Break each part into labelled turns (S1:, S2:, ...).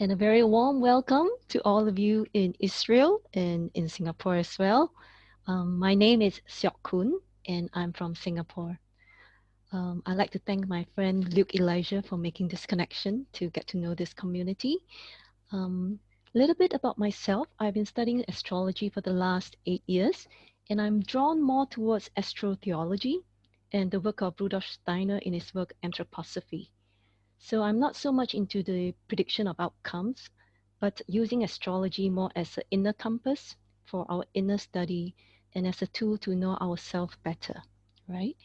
S1: And a very warm welcome to all of you in Israel and in Singapore as well. My name is Siok Khoon, and I'm from Singapore. I'd like to thank my friend Luke Elijah for making this connection to get to know this community. A little bit about myself. I've been studying astrology for the last 8 years, and I'm drawn more towards astrotheology and the work of Rudolf Steiner in his work Anthroposophy. So I'm not so much into the prediction of outcomes, but using astrology more as an inner compass for our inner study and as a tool to know ourselves better, right?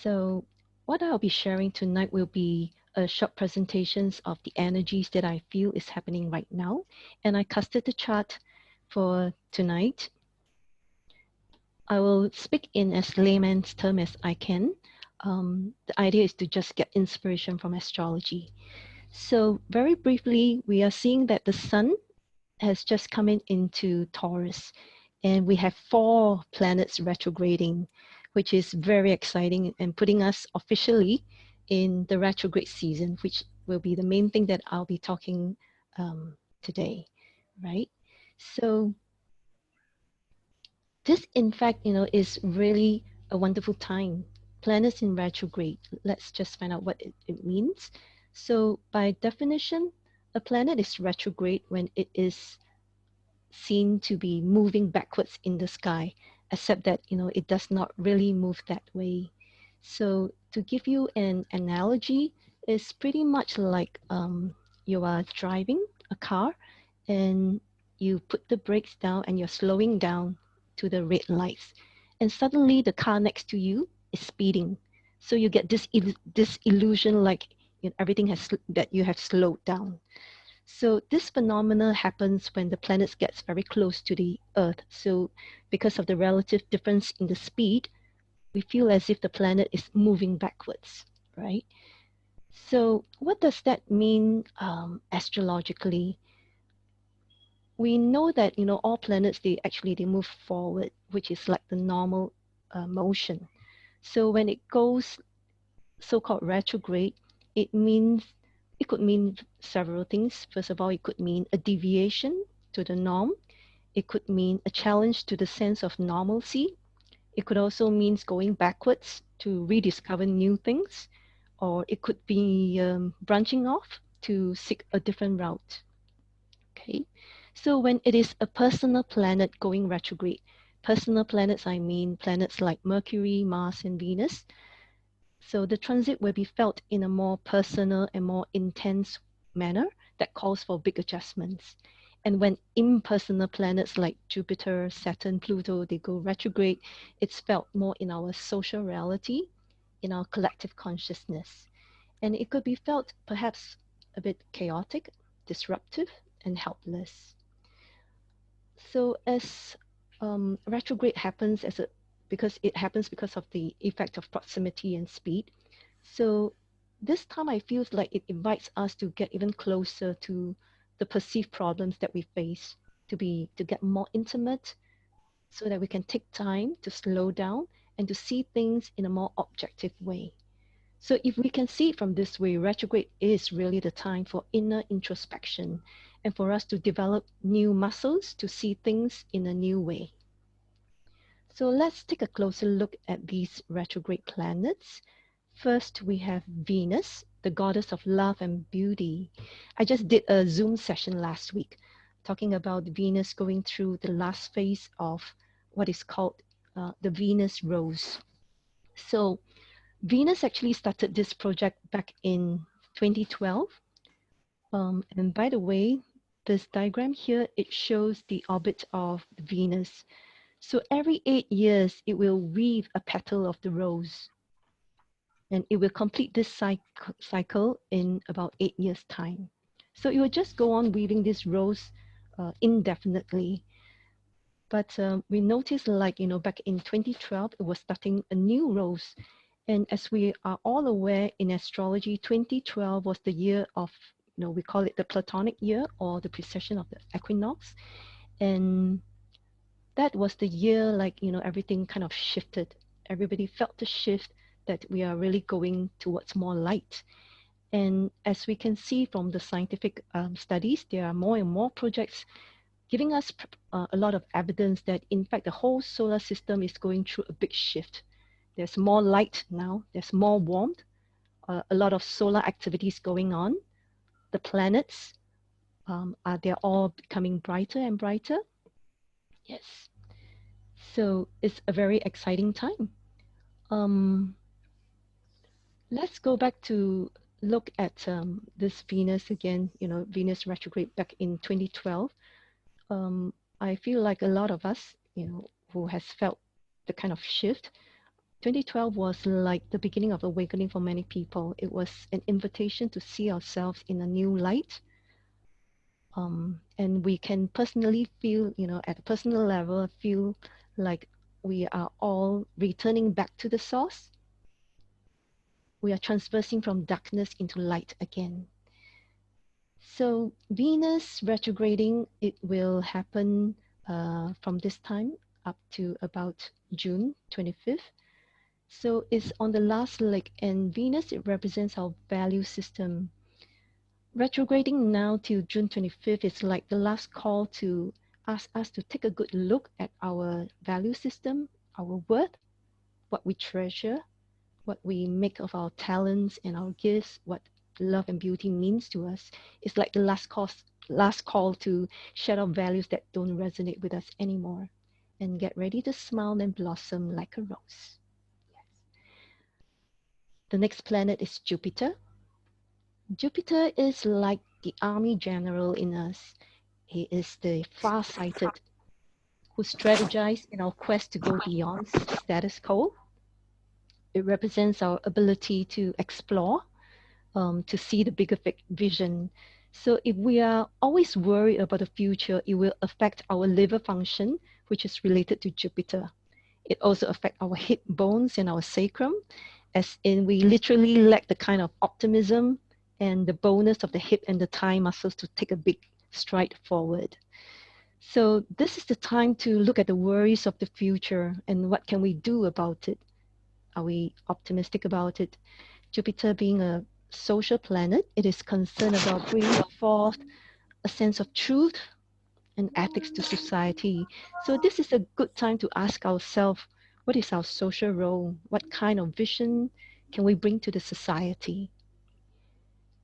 S1: So what I'll be sharing tonight will be a short presentations of the energies that I feel is happening right now. And I casted the chart for tonight. I will speak in as layman's term as I can. The idea is to just get inspiration from astrology. So very briefly, we are seeing that the sun has just come into Taurus, and we have 4 planets retrograding, which is very exciting and putting us officially in the retrograde season, which will be the main thing that I'll be talking today, right? So this, in fact, is really a wonderful time. Planets in retrograde. Let's just find out what it means. So by definition, a planet is retrograde when it is seen to be moving backwards in the sky, except that, it does not really move that way. So to give you an analogy, it's pretty much like you are driving a car and you put the brakes down and you're slowing down to the red lights. And suddenly the car next to you is speeding. So you get this illusion like everything that you have slowed down. So this phenomena happens when the planets gets very close to the Earth. So because of the relative difference in the speed, we feel as if the planet is moving backwards, right? So what does that mean astrologically? We know that all planets they move forward, which is like the normal motion. So when it goes so-called retrograde, it could mean several things. First of all, it could mean a deviation to the norm. It could mean a challenge to the sense of normalcy. It could also mean going backwards to rediscover new things, or it could be branching off to seek a different route. Okay, so when it is a personal planet going retrograde, personal planets, I mean planets like Mercury, Mars, and Venus. So the transit will be felt in a more personal and more intense manner that calls for big adjustments. And when impersonal planets like Jupiter, Saturn, Pluto, they go retrograde, it's felt more in our social reality, in our collective consciousness. And it could be felt perhaps a bit chaotic, disruptive, and helpless. So as retrograde happens because it happens because of the effect of proximity and speed. So this time I feel like it invites us to get even closer to the perceived problems that we face, to get more intimate so that we can take time to slow down and to see things in a more objective way. So if we can see it from this way, retrograde is really the time for inner introspection and for us to develop new muscles to see things in a new way. So let's take a closer look at these retrograde planets. First, we have Venus, the goddess of love and beauty. I just did a Zoom session last week talking about Venus going through the last phase of what is called the Venus Rose. So Venus actually started this project back in 2012. And by the way, this diagram here, it shows the orbit of Venus. So every 8 years, it will weave a petal of the rose. And it will complete this cycle in about 8 years' time. So it will just go on weaving this rose indefinitely. But we noticed back in 2012, it was starting a new rose. And as we are all aware in astrology, 2012 was the year of, we call it the Platonic year or the precession of the equinox. And that was the year everything kind of shifted. Everybody felt the shift that we are really going towards more light. And as we can see from the scientific studies, there are more and more projects giving us a lot of evidence that, in fact, the whole solar system is going through a big shift. There's more light now, there's more warmth, a lot of solar activities going on. The planets, they're all becoming brighter and brighter. Yes. So it's a very exciting time. Um, let's go back to look at this Venus again, Venus retrograde back in 2012. I feel like a lot of us, who has felt the kind of shift. 2012 was like the beginning of awakening for many people. It was an invitation to see ourselves in a new light. And we can personally feel, at a personal level, feel like we are all returning back to the source. We are transversing from darkness into light again. So Venus retrograding, it will happen from this time up to about June 25th. So it's on the last leg, and Venus, it represents our value system. Retrograding now till June 25th is like the last call to ask us to take a good look at our value system, our worth, what we treasure, what we make of our talents and our gifts, what love and beauty means to us. It's like the last call to shed off values that don't resonate with us anymore and get ready to smile and blossom like a rose. Yes. The next planet is Jupiter. Jupiter is like the army general in us. He is the far-sighted who strategize in our quest to go beyond status quo. It represents our ability to explore, to see the bigger vision. So if we are always worried about the future, it will affect our liver function, which is related to Jupiter. It also affects our hip bones and our sacrum, as in we literally lack the kind of optimism and the bonus of the hip and the thigh muscles to take a big stride forward. So this is the time to look at the worries of the future and what can we do about it? Are we optimistic about it? Jupiter being a social planet, it is concerned about bringing forth a sense of truth and ethics to society. So this is a good time to ask ourselves, what is our social role? What kind of vision can we bring to the society?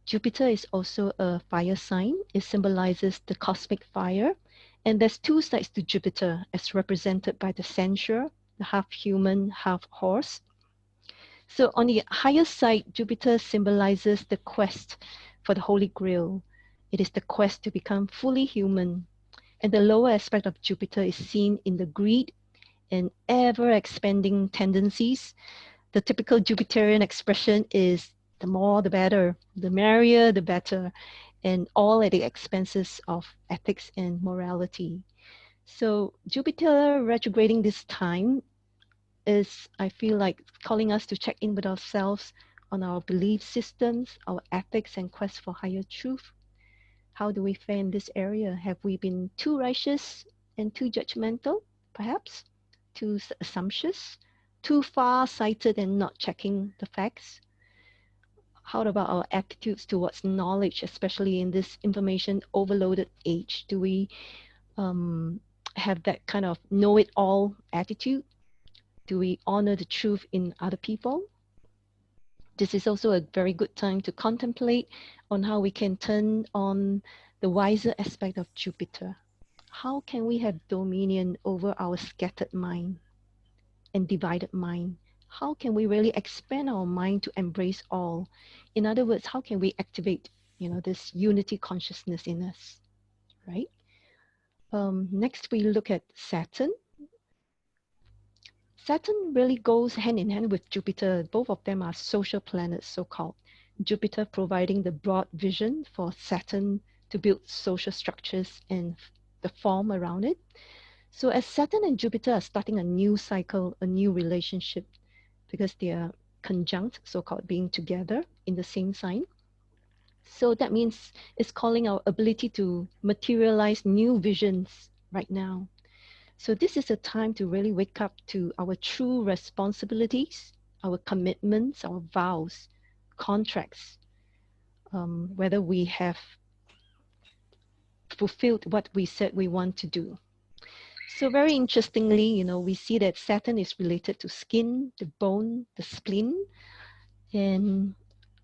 S1: Jupiter is also a fire sign. It symbolizes the cosmic fire. And there's two sides to Jupiter, as represented by the centaur, the half human, half horse. So on the higher side, Jupiter symbolizes the quest for the Holy Grail. It is the quest to become fully human. And the lower aspect of Jupiter is seen in the greed and ever-expanding tendencies. The typical Jupiterian expression is the more the better, the merrier the better, and all at the expenses of ethics and morality. So Jupiter retrograding this time is, I feel like, calling us to check in with ourselves on our belief systems, our ethics and quest for higher truth. How do we fare in this area? Have we been too righteous and too judgmental, perhaps? Too assumptuous? Too far-sighted and not checking the facts? How about our attitudes towards knowledge, especially in this information overloaded age? Do we have that kind of know-it-all attitude? Do we honor the truth in other people? This is also a very good time to contemplate on how we can turn on the wiser aspect of Jupiter. How can we have dominion over our scattered mind and divided mind? How can we really expand our mind to embrace all? In other words, how can we activate, this unity consciousness in us, right? Next, we look at Saturn. Saturn really goes hand in hand with Jupiter. Both of them are social planets, so-called. Jupiter providing the broad vision for Saturn to build social structures and the form around it. So as Saturn and Jupiter are starting a new cycle, a new relationship, because they are conjunct, so-called being together in the same sign. So that means it's calling our ability to materialize new visions right now. So this is a time to really wake up to our true responsibilities, our commitments, our vows, contracts. whether we have fulfilled what we said we want to do. So very interestingly, we see that Saturn is related to skin, the bone, the spleen. And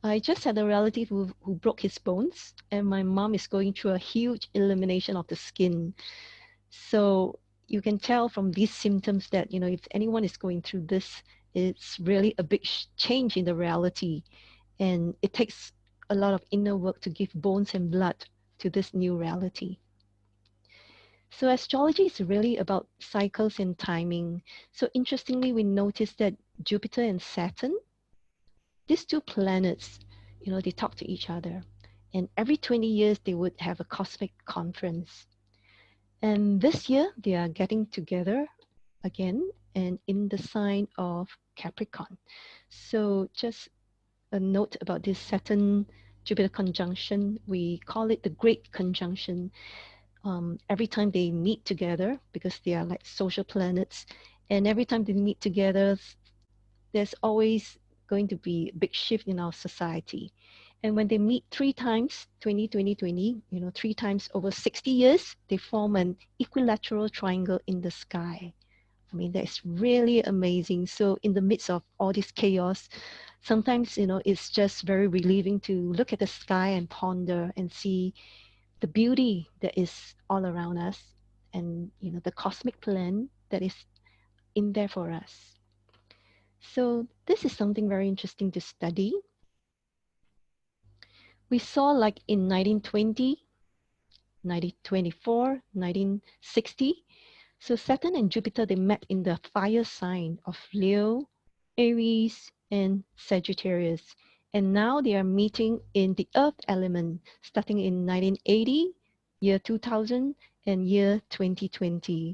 S1: I just had a relative who broke his bones, and my mom is going through a huge elimination of the skin. So you can tell from these symptoms that, if anyone is going through this, it's really a big change in the reality. And it takes a lot of inner work to give bones and blood to this new reality. So astrology is really about cycles and timing. So interestingly, we noticed that Jupiter and Saturn, these two planets, they talk to each other. And every 20 years, they would have a cosmic conference. And this year, they are getting together again and in the sign of Capricorn. So just a note about this Saturn Jupiter conjunction, we call it the Great Conjunction. Every time they meet together, because they are like social planets, and every time they meet together, there's always going to be a big shift in our society. And when they meet three times, 20, 20, 20, three times over 60 years, they form an equilateral triangle in the sky. I mean, that's really amazing. So in the midst of all this chaos, sometimes, it's just very relieving to look at the sky and ponder and see the beauty that is all around us and, the cosmic plan that is in there for us. So this is something very interesting to study. We saw like in 1920, 1924, 1960. So Saturn and Jupiter, they met in the fire sign of Leo, Aries, and Sagittarius. And now they are meeting in the earth element starting in 1980, year 2000, and year 2020.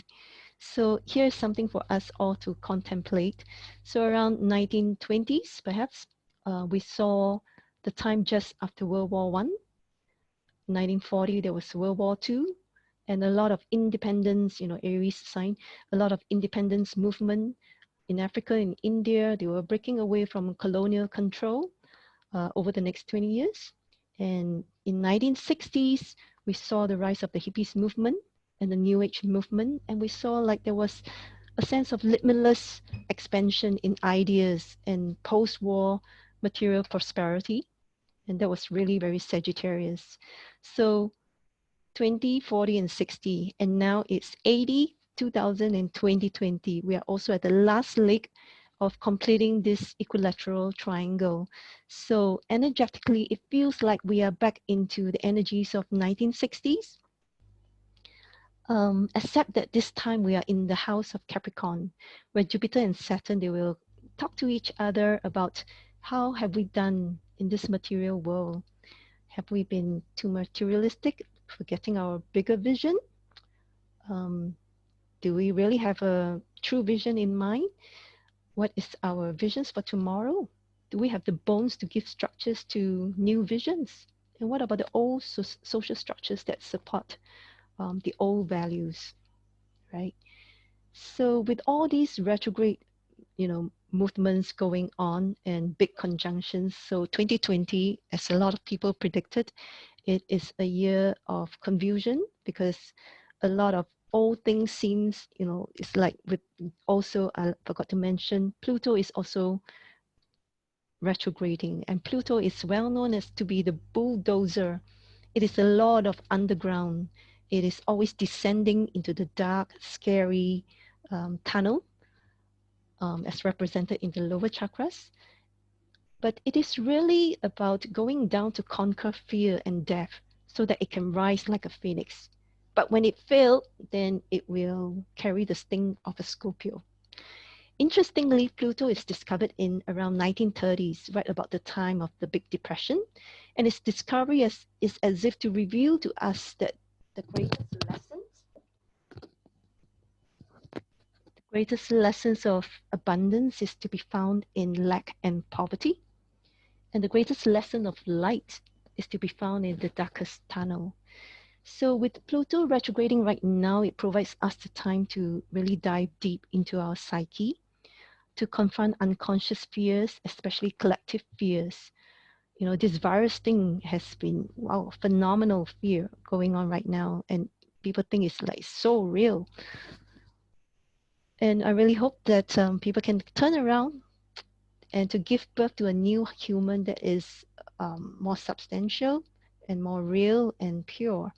S1: So here's something for us all to contemplate. So around 1920s, perhaps, we saw the time just after World War I. 1940, there was World War II, and a lot of independence, Aries sign, a lot of independence movement in Africa and India. They were breaking away from colonial control over the next 20 years. And in 1960s, we saw the rise of the hippies movement and the New Age movement, and we saw like there was a sense of limitless expansion in ideas and post-war material prosperity, and that was really very Sagittarius. So 20, 40, and 60, and now it's 80, 2000, and 2020. We are also at the last leg of completing this equilateral triangle. So energetically, it feels like we are back into the energies of 1960s, except that this time we are in the house of Capricorn, where Jupiter and Saturn, they will talk to each other about how have we done in this material world. Have we been too materialistic, forgetting our bigger vision? Do we really have a true vision in mind? What is our visions for tomorrow? Do we have the bones to give structures to new visions? And what about the old social structures that support the old values, right? So with all these retrograde, movements going on and big conjunctions, so 2020, as a lot of people predicted, it is a year of confusion because a lot of old things seems, it's like with also, I forgot to mention, Pluto is also retrograding, and Pluto is well known as to be the bulldozer. It is a lord of underground. It is always descending into the dark, scary tunnel, as represented in the lower chakras. But it is really about going down to conquer fear and death so that it can rise like a phoenix. But when it failed, then it will carry the sting of a Scorpio. Interestingly, Pluto is discovered in around 1930s, right about the time of the Big Depression, and its discovery is as if to reveal to us that the greatest lessons of abundance is to be found in lack and poverty, and the greatest lesson of light is to be found in the darkest tunnel. So with Pluto retrograding right now, it provides us the time to really dive deep into our psyche, to confront unconscious fears, especially collective fears. this virus thing has been, wow, phenomenal fear going on right now. And people think it's like so real. And I really hope that people can turn around and to give birth to a new human that is more substantial and more real and pure.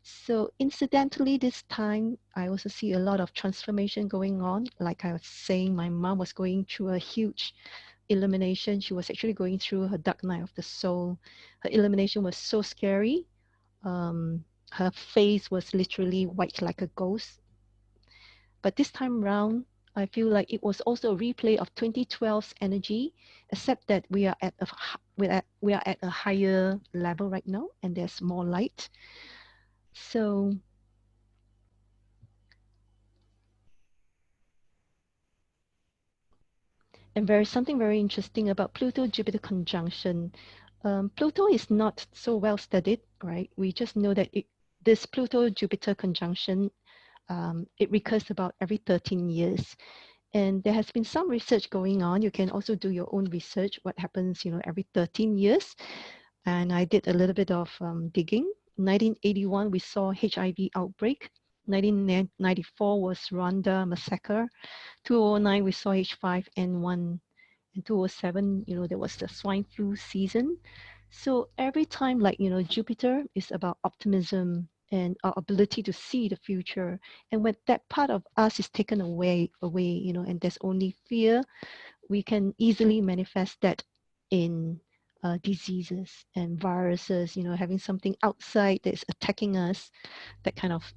S1: So incidentally, this time I also see a lot of transformation going on. Like I was saying, my mom was going through a huge elimination. She was actually going through her dark night of the soul. Her elimination was so scary. Her face was literally white like a ghost. But this time round, I feel like it was also a replay of 2012's energy, except that we are at a higher level right now, and there's more light. So, and there is something very interesting about Pluto-Jupiter conjunction. Pluto is not so well studied, right? We just know that this Pluto-Jupiter conjunction, it recurs about every 13 years. And there has been some research going on. You can also do your own research, what happens, every 13 years. And I did a little bit of digging. 1981, we saw HIV outbreak. 1994 was Rwanda massacre. 2009, we saw H5N1. And 2007, there was the swine flu season. So every time, like, Jupiter is about optimism and our ability to see the future. And when that part of us is taken away, and there's only fear, we can easily manifest that in diseases and viruses, having something outside that's attacking us, that kind of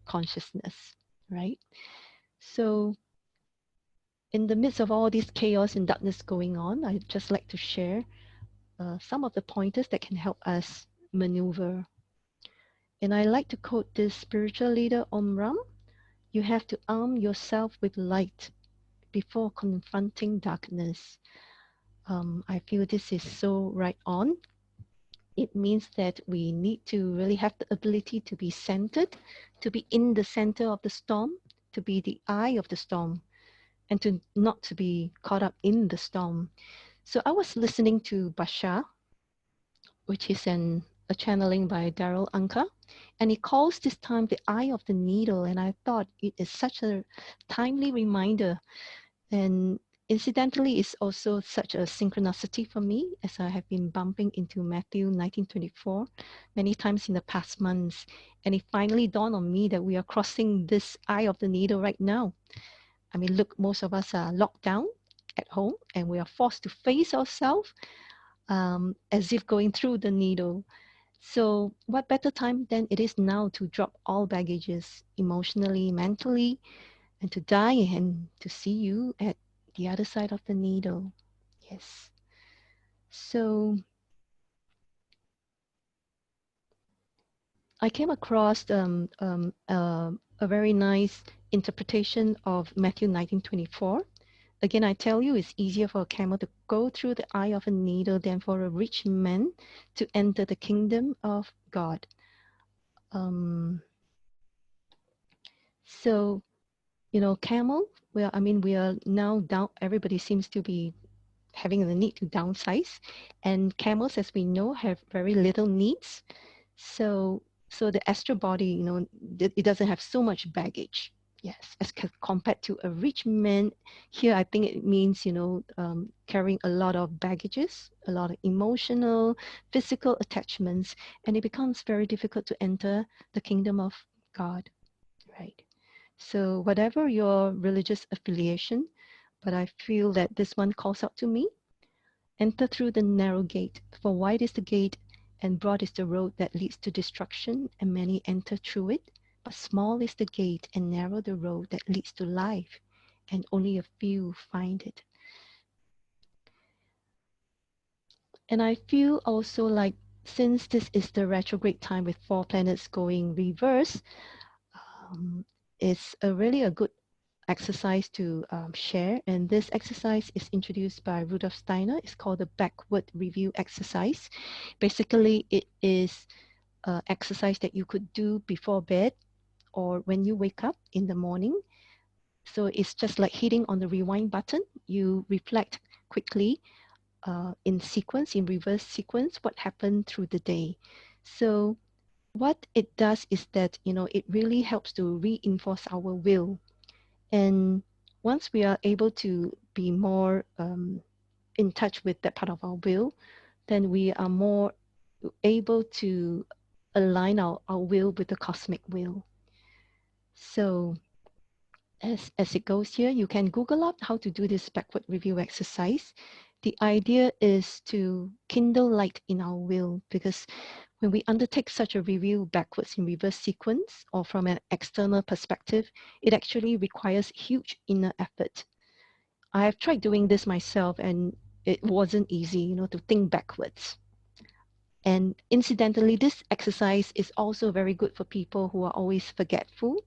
S1: consciousness, right? So in the midst of all this chaos and darkness going on, I'd just like to share some of the pointers that can help us maneuver. And I like to quote this spiritual leader, Omram: you have to arm yourself with light before confronting darkness. I feel this is so right on. It means that we need to really have the ability to be centered, to be in the center of the storm, to be the eye of the storm, and to not to be caught up in the storm. So I was listening to Basha, which is a channeling by Daryl Anka, and he calls this time the eye of the needle. And I thought it is such a timely reminder. And incidentally, it's also such a synchronicity for me, as I have been bumping into Matthew 19:24 many times in the past months. And it finally dawned on me that we are crossing this eye of the needle right now. I mean, look, most of us are locked down at home and we are forced to face ourselves as if going through the needle. So, what better time than it is now to drop all baggages emotionally, mentally, and to die and to see you at the other side of the needle. Yes. So, I came across a very nice interpretation of Matthew 19:24. Again, I tell you, it's easier for a camel to go through the eye of a needle than for a rich man to enter the kingdom of God. Um, so, camel, well, I mean, we are now down, everybody seems to be having the need to downsize. And camels, as we know, have very little needs. So the astral body, it doesn't have so much baggage. Yes, as compared to a rich man, here I think it means, carrying a lot of baggages, a lot of emotional, physical attachments, and it becomes very difficult to enter the kingdom of God, right? So whatever your religious affiliation, but I feel that this one calls out to me. Enter through the narrow gate, for wide is the gate, and broad is the road that leads to destruction, and many enter through it. But small is the gate, and narrow the road that leads to life, and only a few find it. And I feel also like, since this is the retrograde time with 4 planets going reverse, it's really a good exercise to share. And this exercise is introduced by Rudolf Steiner. It's called the backward review exercise. Basically, it is an exercise that you could do before bed or when you wake up in the morning. So it's just like hitting on the rewind button. You reflect quickly in sequence, in reverse sequence, what happened through the day. So what it does is that, it really helps to reinforce our will. And once we are able to be more in touch with that part of our will, then we are more able to align our will with the cosmic will. So as it goes here, you can Google up how to do this backward review exercise. The idea is to kindle light in our will, because when we undertake such a review backwards in reverse sequence or from an external perspective, it actually requires huge inner effort. I have tried doing this myself and it wasn't easy, to think backwards. And incidentally, this exercise is also very good for people who are always forgetful.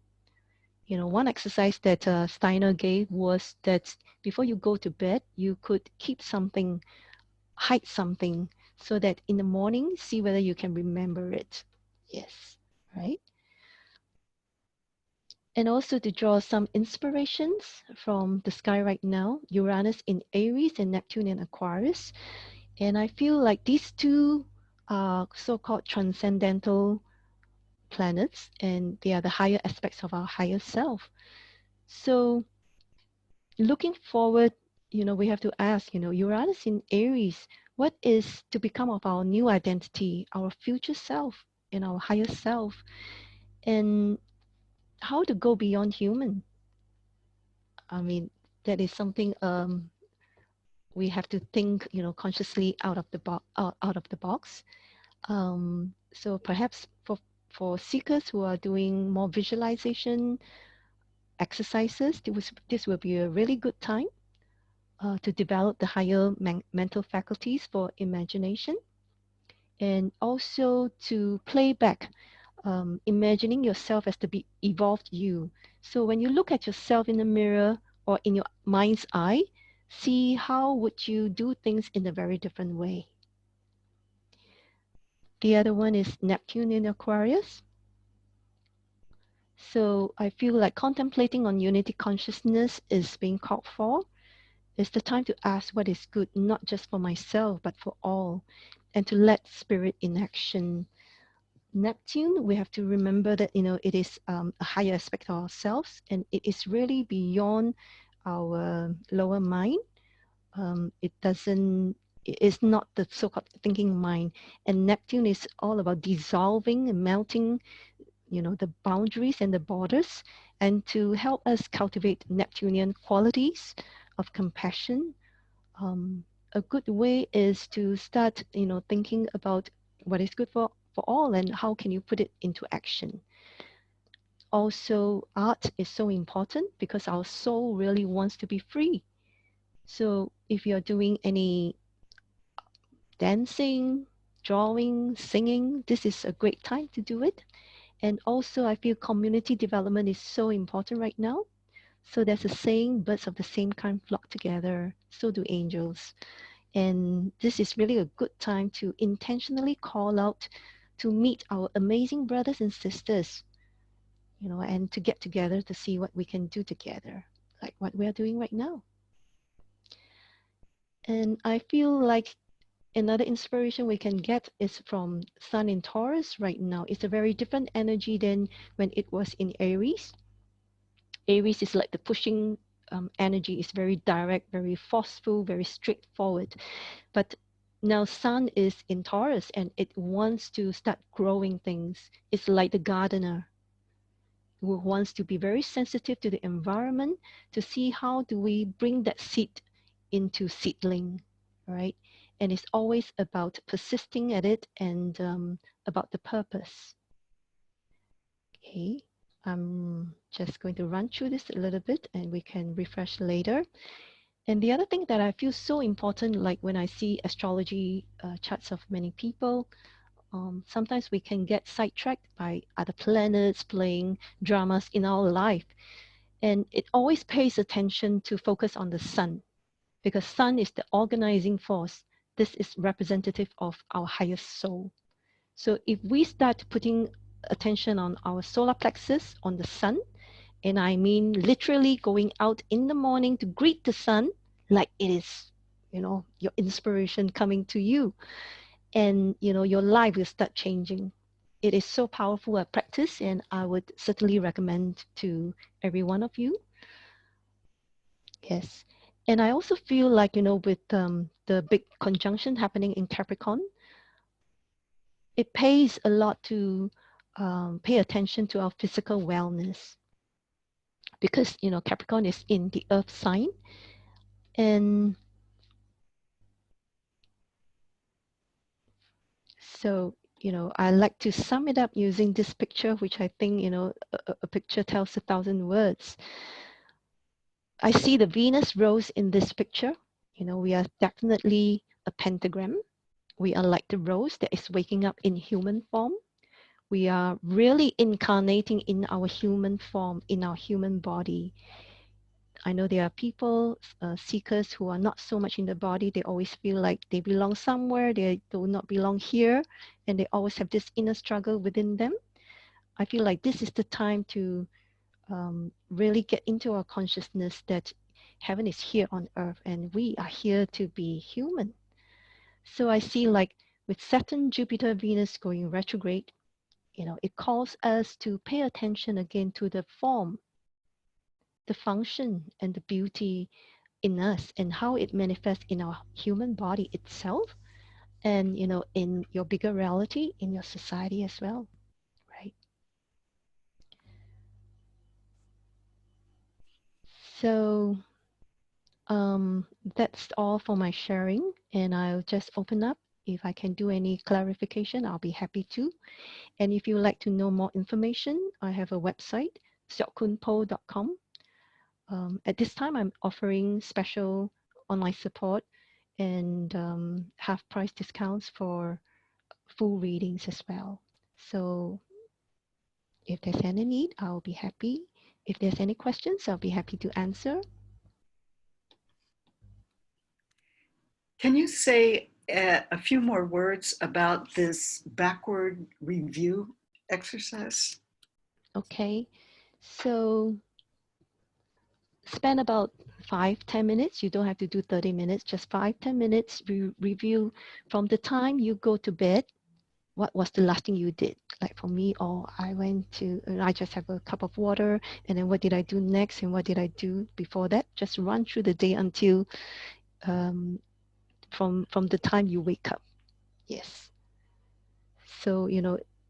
S1: One exercise that Steiner gave was that before you go to bed, you could keep something, hide something, so that in the morning, see whether you can remember it. Yes, right? And also to draw some inspirations from the sky right now, Uranus in Aries and Neptune in Aquarius. And I feel like these two are so-called transcendental planets, and they are the higher aspects of our higher self. So looking forward, we have to ask, Uranus in Aries, what is to become of our new identity, our future self, and our higher self, and how to go beyond human? I mean, that is something we have to think, consciously out of the box. Out of the box. So perhaps for seekers who are doing more visualization exercises, this will be a really good time to develop the higher mental faculties for imagination, and also to play back, imagining yourself as the evolved you. So when you look at yourself in the mirror or in your mind's eye, see how would you do things in a very different way. The other one is Neptune in Aquarius. So I feel like contemplating on unity consciousness is being called for. It's the time to ask what is good, not just for myself, but for all, and to let spirit in action. Neptune, we have to remember that, it is a higher aspect of ourselves, and it is really beyond our lower mind. It doesn't, it is not the so-called thinking mind. And Neptune is all about dissolving and melting, the boundaries and the borders, and to help us cultivate Neptunian qualities of compassion. um, a good way is to start, thinking about what is good for all and how can you put it into action. Also, art is so important because our soul really wants to be free. So if you're doing any dancing, drawing, singing, this is a great time to do it. And also, I feel community development is so important right now. So there's a saying, birds of the same kind flock together, so do angels. And this is really a good time to intentionally call out to meet our amazing brothers and sisters, and to get together to see what we can do together, like what we are doing right now. And I feel like another inspiration we can get is from Sun in Taurus right now. It's a very different energy than when it was in Aries. Aries is like the pushing energy, is very direct, very forceful, very straightforward. But now Sun is in Taurus and it wants to start growing things. It's like the gardener who wants to be very sensitive to the environment to see how do we bring that seed into seedling, right? And it's always about persisting at it and about the purpose. Okay, I'm just going to run through this a little bit and we can refresh later. And the other thing that I feel so important, like when I see astrology charts of many people, sometimes we can get sidetracked by other planets playing dramas in our life. And it always pays attention to focus on the sun, because sun is the organizing force. This is representative of our highest soul. So if we start putting attention on our solar plexus, on the sun, and I mean literally going out in the morning to greet the sun like it is, your inspiration coming to you, and your life will start changing. It is so powerful a practice, and I would certainly recommend to every one of you. Yes. And I also feel like, with the big conjunction happening in Capricorn, it pays a lot to pay attention to our physical wellness, because, Capricorn is in the earth sign. And so, I like to sum it up using this picture, which I think, a picture tells 1,000 words. I see the Venus rose in this picture. We are definitely a pentagram. We are like the rose that is waking up in human form. We are really incarnating in our human form, in our human body. I know there are people, seekers, who are not so much in the body. They always feel like they belong somewhere, they do not belong here, and they always have this inner struggle within them. I feel like this is the time to really get into our consciousness that heaven is here on earth and we are here to be human. So I see, like, with Saturn, Jupiter, Venus going retrograde, it calls us to pay attention again to the form, the function, and the beauty in us, and how it manifests in our human body itself, and in your bigger reality, in your society as well, right? So that's all for my sharing, and I'll just open up. If I can do any clarification, I'll be happy to. And if you would like to know more information, I have a website, siokhoonpoh.com. At this time, I'm offering special online support and half price discounts for full readings as well. So if there's any need, I'll be happy. If there's any questions, I'll be happy to answer.
S2: Can you say a few more words about this backward review exercise?
S1: Okay, so spend about 5-10 minutes. You don't have to do 30 minutes, just 5-10 minutes. Review from the time you go to bed. What was the last thing you did? Like for me, I went to, and I just have a cup of water, and then what did I do next, and what did I do before that? Just run through the day until from the time you wake up. Yes. So,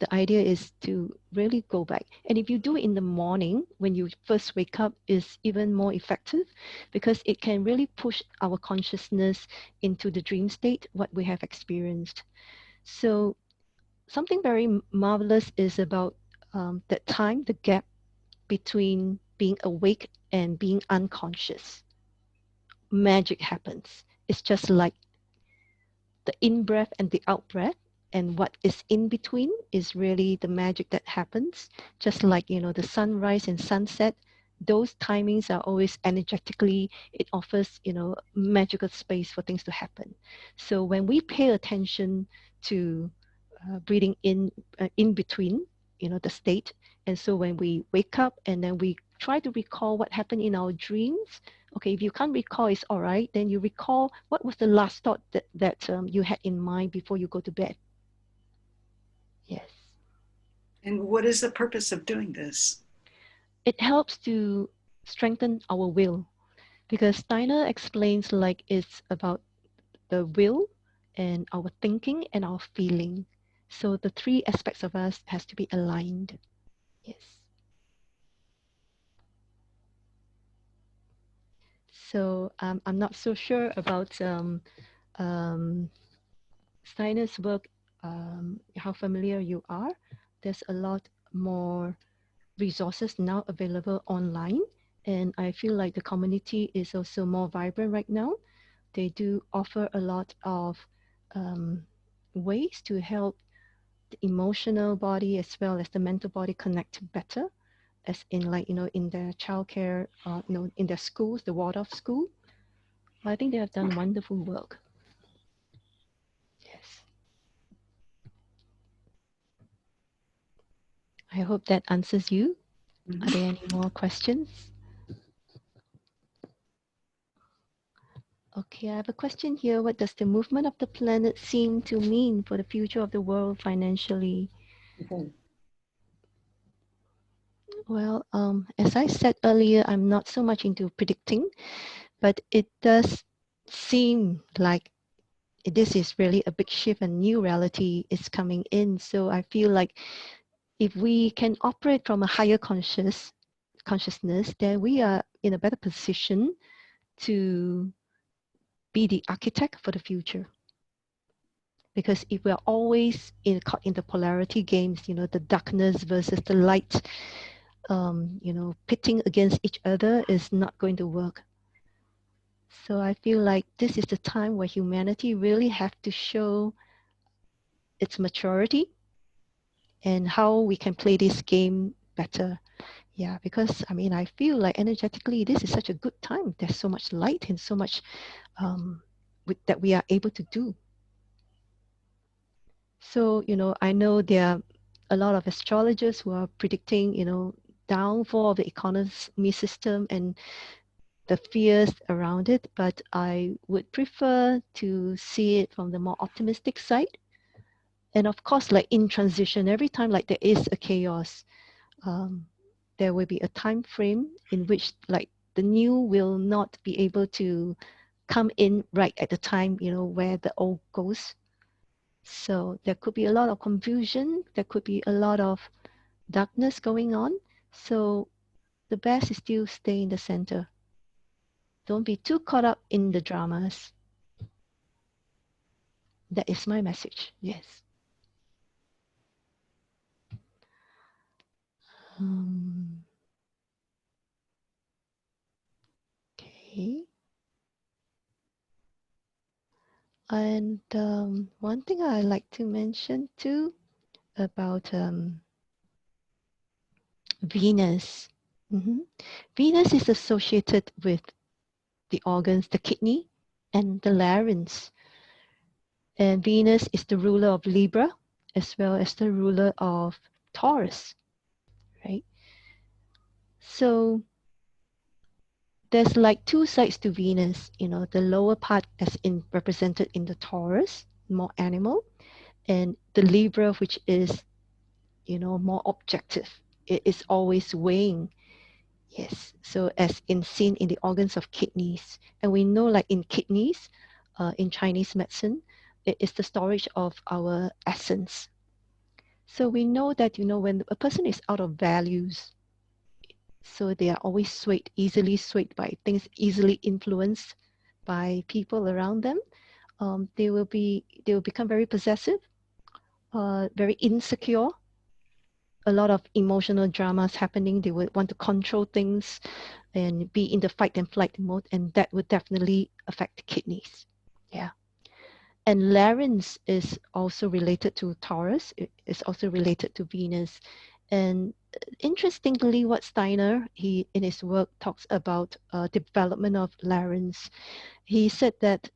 S1: the idea is to really go back. And if you do it in the morning when you first wake up, is even more effective, because it can really push our consciousness into the dream state, what we have experienced. So something very marvelous is about that time, the gap between being awake and being unconscious. Magic happens. It's just like the in-breath and the out-breath, and what is in between is really the magic that happens. Just like, the sunrise and sunset, those timings are always energetically, it offers, magical space for things to happen. So when we pay attention to breathing in between, the state, and so when we wake up and then we try to recall what happened in our dreams. Okay, if you can't recall, it's all right. Then you recall what was the last thought that you had in mind before you go to bed. Yes.
S2: And what is the purpose of doing this?
S1: It helps to strengthen our will, because Steiner explains like it's about the will and our thinking and our feeling. So the three aspects of us has to be aligned. Yes. So I'm not so sure about um, Steiner's work, how familiar you are. There's a lot more resources now available online, and I feel like the community is also more vibrant right now. They do offer a lot of ways to help the emotional body as well as the mental body connect better, as in, like, in their childcare, in their schools, the Waldorf school. I think they have done wonderful work. Yes. I hope that answers you. Are there any more questions? Okay, I have a question here. What does the movement of the planet seem to mean for the future of the world financially?
S2: Mhm.
S1: Well, as I said earlier, I'm not so much into predicting, but it does seem like this is really a big shift and new reality is coming in. So I feel like if we can operate from a higher consciousness, then we are in a better position to be the architect for the future. Because if we're always caught in the polarity games, the darkness versus the light, pitting against each other is not going to work. So I feel like this is the time where humanity really have to show its maturity and how we can play this game better. Yeah, because I mean, I feel like energetically, this is such a good time. There's so much light and so much that we are able to do. So, I know there are a lot of astrologers who are predicting, downfall of the economy system and the fears around it, but I would prefer to see it from the more optimistic side. And of course, like in transition, every time like there is a chaos, um, there will be a time frame in which like the new will not be able to come in right at the time, where the old goes. So there could be a lot of confusion. There could be a lot of darkness going on. So the best is still stay in the center. Don't be too caught up in the dramas. That is my message. Yes. Um, okay. And one thing I like to mention too about Venus. Mhm. Venus is associated with the organs, the kidney, and the larynx. And Venus is the ruler of Libra as well as the ruler of Taurus, right? So there's like two sides to Venus, the lower part as in represented in the Taurus, more animal, and the Libra, which is, more objective. It is always weighing. Yes. So as in seen in the organs of kidneys. And we know like in kidneys, in Chinese medicine, it is the storage of our essence. So we know that, when a person is out of values, so they are always easily swayed by things, easily influenced by people around them. They will become very possessive, very insecure, a lot of emotional dramas happening. They would want to control things and be in the fight and flight mode, and that would definitely affect the kidneys. Yeah. And larynx is also related to Taurus. It is also related to Venus. And interestingly, what Steiner, he in his work talks about development of larynx. He said that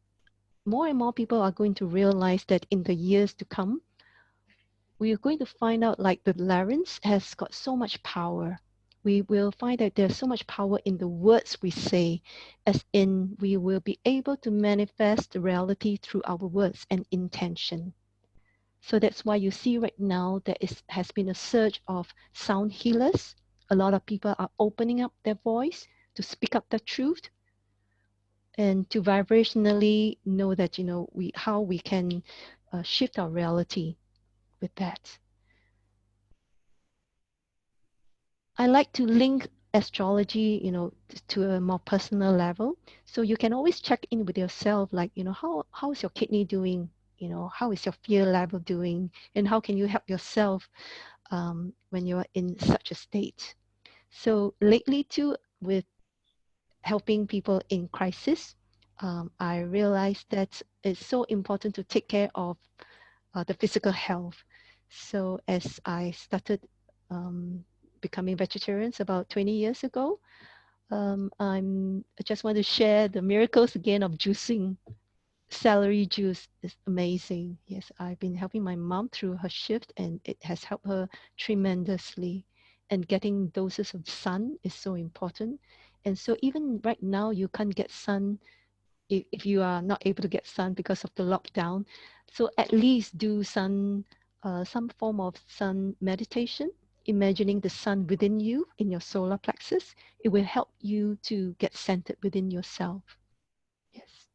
S1: more and more people are going to realize that in the years to come, we are going to find out like the larynx has got so much power. We will find that there's so much power in the words we say, as in we will be able to manifest the reality through our words and intention. So that's why you see right now there has been a surge of sound healers. A lot of people are opening up their voice to speak up the truth and to vibrationally know that how we can shift our reality with that. I like to link astrology, to a more personal level. So you can always check in with yourself, like, how is your kidney doing? How is your fear level doing? And how can you help yourself when you're in such a state? So lately too, with helping people in crisis, I realized that it's so important to take care of the physical health. So as I started becoming vegetarians about 20 years ago, I just want to share the miracles again of juicing. Celery juice is amazing. Yes, I've been helping my mom through her shift, and it has helped her tremendously. And getting doses of sun is so important. And so even right now, you can't get sun if you are not able to get sun because of the lockdown. So at least do some form of sun meditation, imagining the sun within you in your solar plexus. It will help you to get centered within yourself. Yes.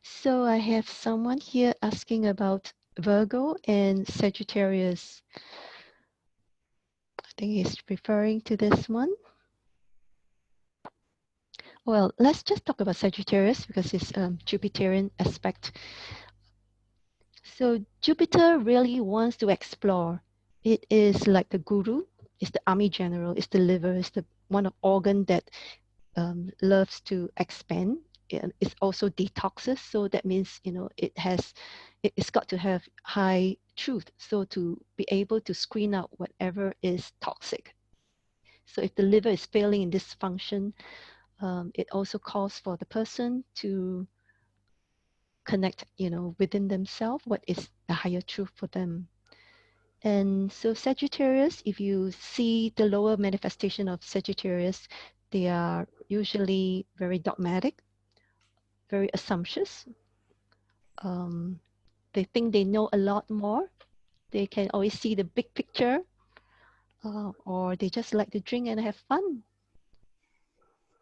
S1: So I have someone here asking about Virgo and Sagittarius. I think he's referring to this one. Well, let's just talk about Sagittarius because it's Jupiterian aspect. So Jupiter really wants to explore. It is like the guru, it's the army general, it's the liver, it's the one of organ that loves to expand. It's also detoxes, so that means it's got to have high truth, so to be able to screen out whatever is toxic. So if the liver is failing in this function, it also calls for the person to connect, within themselves, what is the higher truth for them. And so Sagittarius, if you see the lower manifestation of Sagittarius, they are usually very dogmatic, very assumptuous. Um, they think they know a lot more. They can always see the big picture, or they just like to drink and have fun.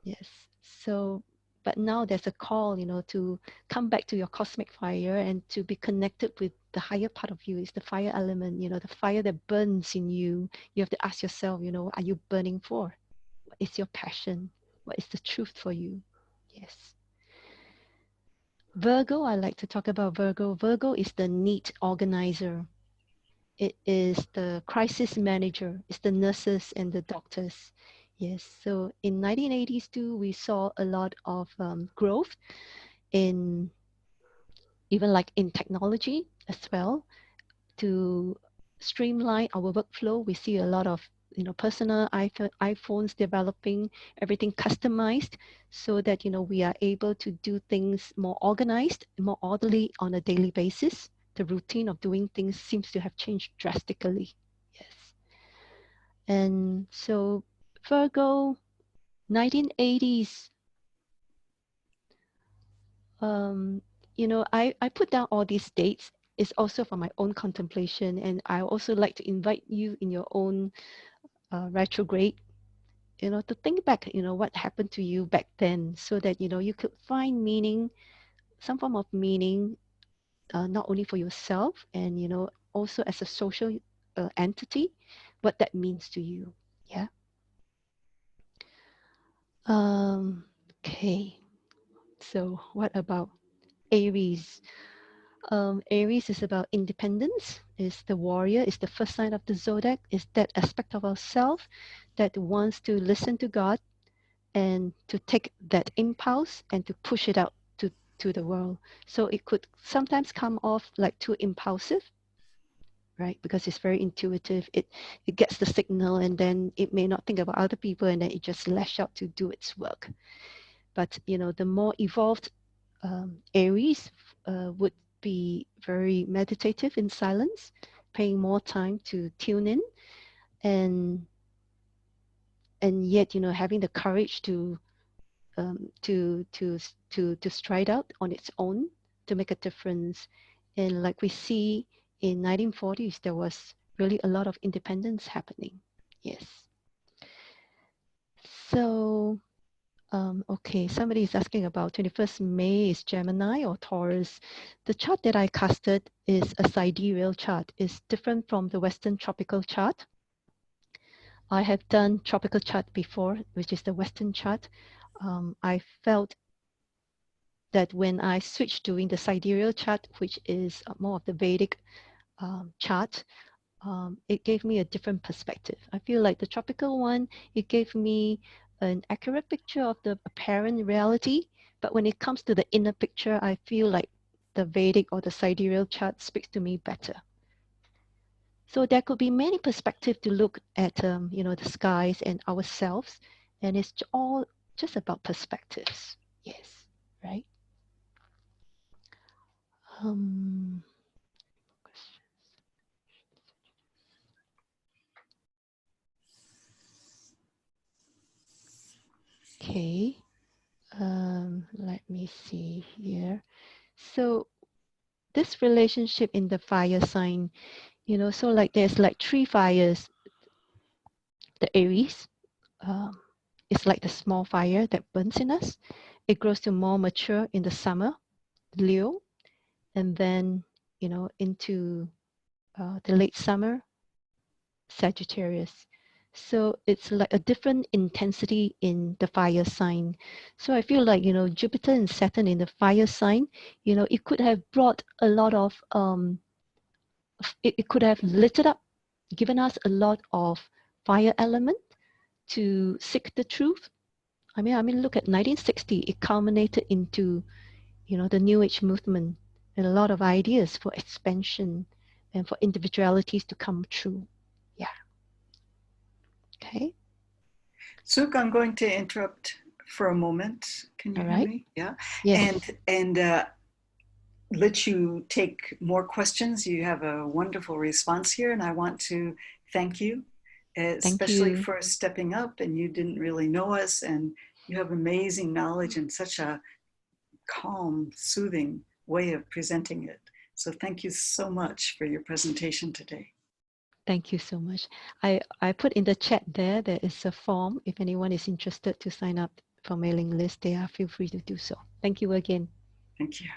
S1: Yes. So, but now there's a call, to come back to your cosmic fire and to be connected with the higher part of you. It's the fire element, the fire that burns in you. You have to ask yourself, what are you burning for? What is your passion? What is the truth for you? Yes. Virgo, I like to talk about Virgo. Virgo is the neat organizer. It is the crisis manager. It's the nurses and the doctors. Yes. So in 1980s too, we saw a lot of growth in even like in technology as well to streamline our workflow. We see a lot of personal iPhones developing, everything customized so that we are able to do things more organized, more orderly on a daily basis. The routine of doing things seems to have changed drastically. Yes. And so Virgo, 1980s, um, I put down all these dates. It's also for my own contemplation. And I also like to invite you in your own retrograde, to think back, what happened to you back then so that, you could find meaning, some form of meaning, not only for yourself and, also as a social entity, what that means to you. Yeah. Um, okay. So what about Aries? Aries is about independence, is the warrior, is the first sign of the zodiac, is that aspect of ourself that wants to listen to God and to take that impulse and to push it out to the world. So it could sometimes come off like too impulsive, right? Because it's very intuitive. It gets the signal and then it may not think about other people and then it just lash out to do its work. But the more evolved Aries would be very meditative in silence, paying more time to tune in, and yet having the courage to stride out on its own to make a difference. And like we see in 1940s, there was really a lot of independence happening. Yes. So okay, somebody is asking about 21st May is Gemini or Taurus. The chart that I casted is a sidereal chart. It's different from the Western tropical chart. I have done tropical chart before, which is the Western chart. I felt that when I switched doing the sidereal chart, which is more of the Vedic chart, it gave me a different perspective. I feel like the tropical one, it gave me an accurate picture of the apparent reality, but when it comes to the inner picture, I feel like the Vedic or the sidereal chart speaks to me better. So there could be many perspectives to look at, the skies and ourselves, and it's all just about perspectives. Yes, right? Um, okay. Let me see here. So this relationship in the fire sign, so like there's like three fires. The Aries, um, is like the small fire that burns in us. It grows to more mature in the summer, Leo, and then, into the late summer, Sagittarius. So it's like a different intensity in the fire sign. So I feel like, Jupiter and Saturn in the fire sign, it could have brought a lot of, it could have lit it up, given us a lot of fire element to seek the truth. I mean, look at 1960. It culminated into, the New Age movement and a lot of ideas for expansion and for individualities to come true. Yeah. Okay.
S2: Suk, I'm going to interrupt for a moment. Can you
S1: All
S2: hear
S1: right.
S2: me? Yeah. And
S1: Yes.
S2: let you take more questions. You have a wonderful response here, and I want to thank you,
S1: Thank
S2: especially
S1: you.
S2: for stepping up. And you didn't really know us, and you have amazing knowledge and such a calm, soothing way of presenting it. So thank you so much for your presentation today.
S1: Thank you so much. I put in the chat there is a form. If anyone is interested to sign up for mailing list, they are feel free to do so. Thank you again.
S2: Thank you.